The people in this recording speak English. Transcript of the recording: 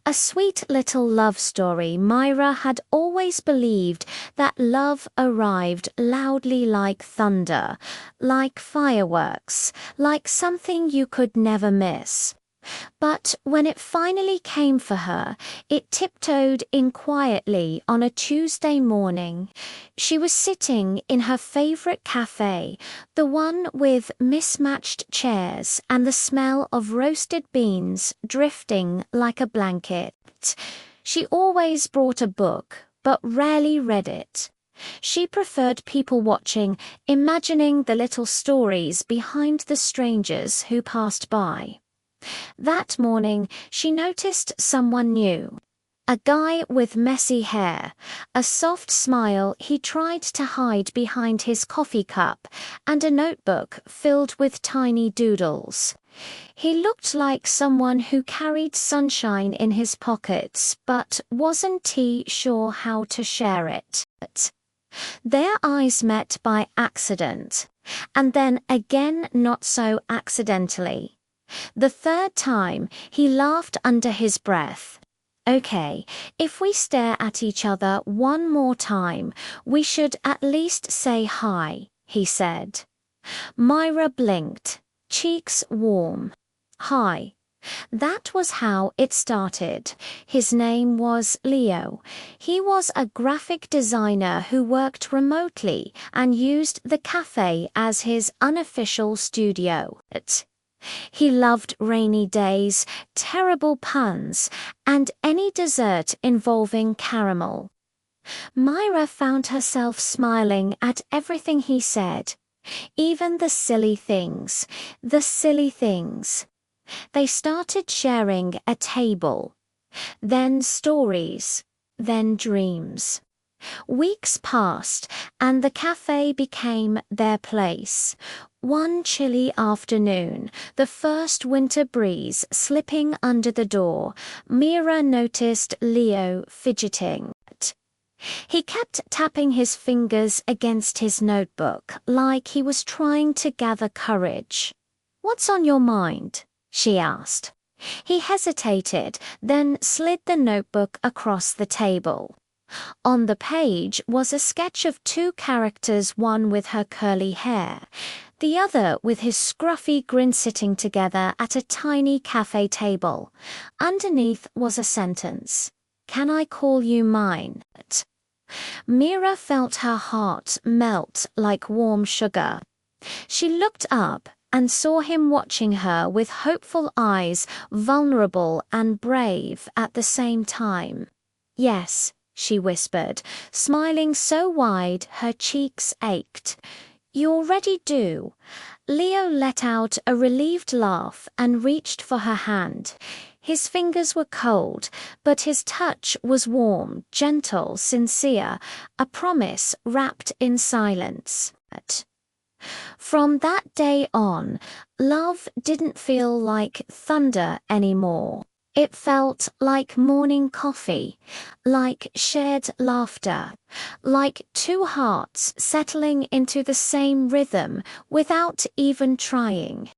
A sweet little love story. Myra had always believed that love arrived loudly like thunder, like fireworks, like something you could never miss. But when it finally came for her, it tiptoed in quietly on a Tuesday morning. She was sitting in her favorite cafe, the one with mismatched chairs and the smell of roasted beans drifting like a blanket. She always brought a book, but rarely read it. She preferred people watching, imagining the little stories behind the strangers who passed by. That morning, she noticed someone new. A guy with messy hair, a soft smile he tried to hide behind his coffee cup, and a notebook filled with tiny doodles. He looked like someone who carried sunshine in his pockets but wasn't sure how to share it. Their eyes met by accident, and then again not so accidentally. The third time, he laughed under his breath. "Okay, if we stare at each other one more time, we should at least say hi," he said. Myra blinked, cheeks warm. "Hi." That was how it started. His name was Leo. He was a graphic designer who worked remotely and used the cafe as his unofficial studio. He loved rainy days, terrible puns, and any dessert involving caramel. Myra found herself smiling at everything he said, even the silly things, the silly things. They started sharing a table, then stories, then dreams. Weeks passed, and the cafe became their place. One chilly afternoon, the first winter breeze slipping under the door, Myra noticed Leo fidgeting. He kept tapping his fingers against his notebook like he was trying to gather courage. "What's on your mind?" she asked. He hesitated, then slid the notebook across the table. On the page was a sketch of two characters, one with her curly hair, the other with his scruffy grin, sitting together at a tiny cafe table. Underneath was a sentence: "Can I call you mine?" Myra felt her heart melt like warm sugar. She looked up and saw him watching her with hopeful eyes, vulnerable and brave at the same time. "Yes," she whispered, smiling so wide her cheeks ached. "You already do." Leo let out a relieved laugh and reached for her hand. His fingers were cold, but his touch was warm, gentle, sincere, a promise wrapped in silence. From that day on, love didn't feel like thunder anymore. It felt like morning coffee, like shared laughter, like two hearts settling into the same rhythm without even trying.